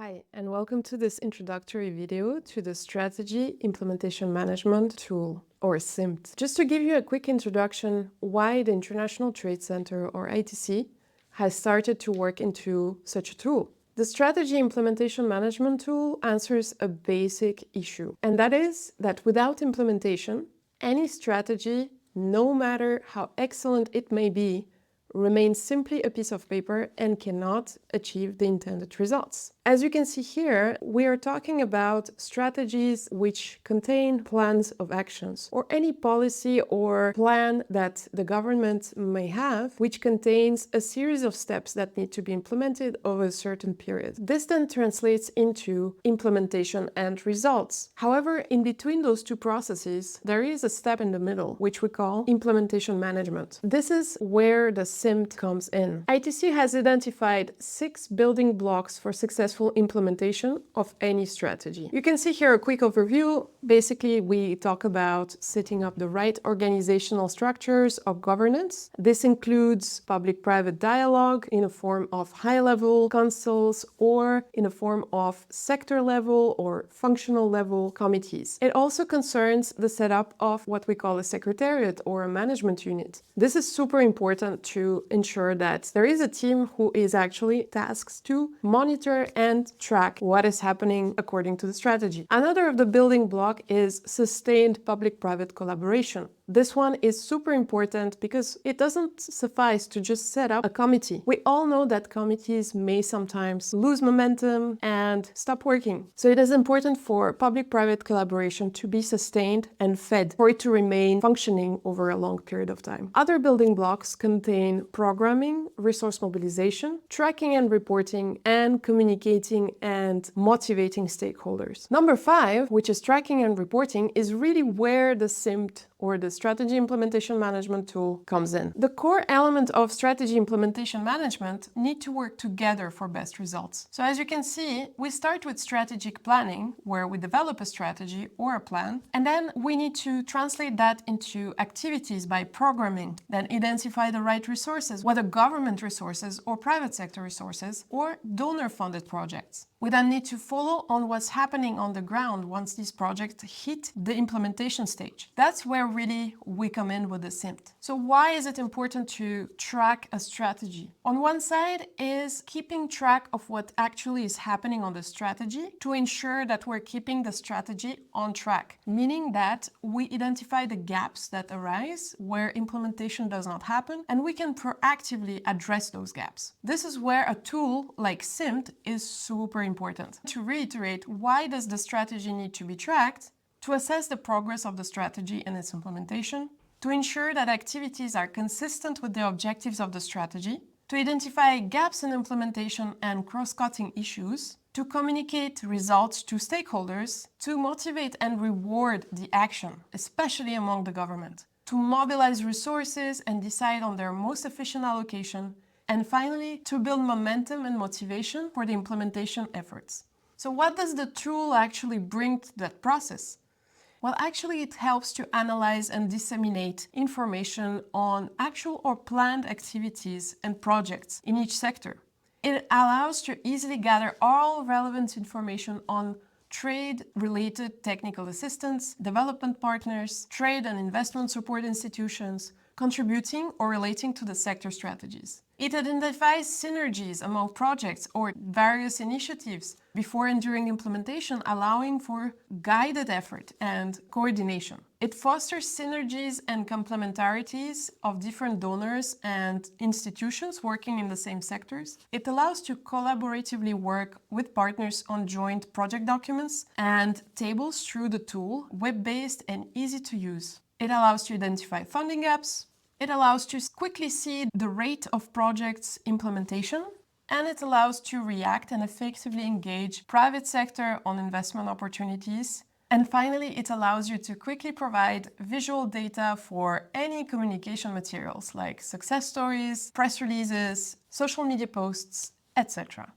Hi, and welcome to this introductory video to the Strategy Implementation Management Tool, or SIMT. Just to give you a quick introduction why the International Trade Center, or ITC, has started to work into such a tool. The Strategy Implementation Management Tool answers a basic issue, and that is that without implementation, any strategy, no matter how excellent it may be, remains simply a piece of paper and cannot achieve the intended results. As you can see here, we are talking about strategies which contain plans of actions, or any policy or plan that the government may have, which contains a series of steps that need to be implemented over a certain period. This then translates into implementation and results. However, in between those two processes, there is a step in the middle, which we call implementation management. This is where the SIMT comes in. ITC has identified 6 building blocks for successful implementation of any strategy. You can see here a quick overview. Basically, we talk about setting up the right organizational structures of governance. This includes public-private dialogue in a form of high-level councils or in a form of sector-level or functional-level committees. It also concerns the setup of what we call a secretariat or a management unit. This is super important to ensure that there is a team who is actually tasked to monitor and track what is happening according to the strategy. Another of the building block is sustained public-private collaboration. This one is super important because it doesn't suffice to just set up a committee. We all know that committees may sometimes lose momentum and stop working. So it is important for public-private collaboration to be sustained and fed, for it to remain functioning over a long period of time. Other building blocks contain programming, resource mobilization, tracking and reporting, and communicating and motivating stakeholders. Number 5, which is tracking and reporting, is really where the SIMT or the Strategy Implementation Management Tool comes in. The core element of strategy implementation management need to work together for best results. So as you can see, we start with strategic planning, where we develop a strategy or a plan, and then we need to translate that into activities by programming, then identify the right resources, whether government resources or private sector resources or donor-funded projects. We then need to follow on what's happening on the ground once these projects hit the implementation stage. That's where really we come in with the SIMT. So why is it important to track a strategy? On one side is keeping track of what actually is happening on the strategy to ensure that we're keeping the strategy on track, meaning that we identify the gaps that arise where implementation does not happen, and we can proactively address those gaps. This is where a tool like SIMT is super important. To reiterate, why does the strategy need to be tracked? To assess the progress of the strategy and its implementation, to ensure that activities are consistent with the objectives of the strategy, to identify gaps in implementation and cross-cutting issues, to communicate results to stakeholders, to motivate and reward the action, especially among the government, to mobilize resources and decide on their most efficient allocation, and finally, to build momentum and motivation for the implementation efforts. So what does the tool actually bring to that process? Well, actually, it helps to analyze and disseminate information on actual or planned activities and projects in each sector. It allows to easily gather all relevant information on trade-related technical assistance, development partners, trade and investment support institutions, contributing or relating to the sector strategies. It identifies synergies among projects or various initiatives before and during implementation, allowing for guided effort and coordination. It fosters synergies and complementarities of different donors and institutions working in the same sectors. It allows to collaboratively work with partners on joint project documents and tables through the tool, web-based and easy to use. It allows to identify funding gaps. It allows to quickly see the rate of projects implementation, and it allows to react and effectively engage private sector on investment opportunities. And finally, it allows you to quickly provide visual data for any communication materials like success stories, press releases, social media posts, etc.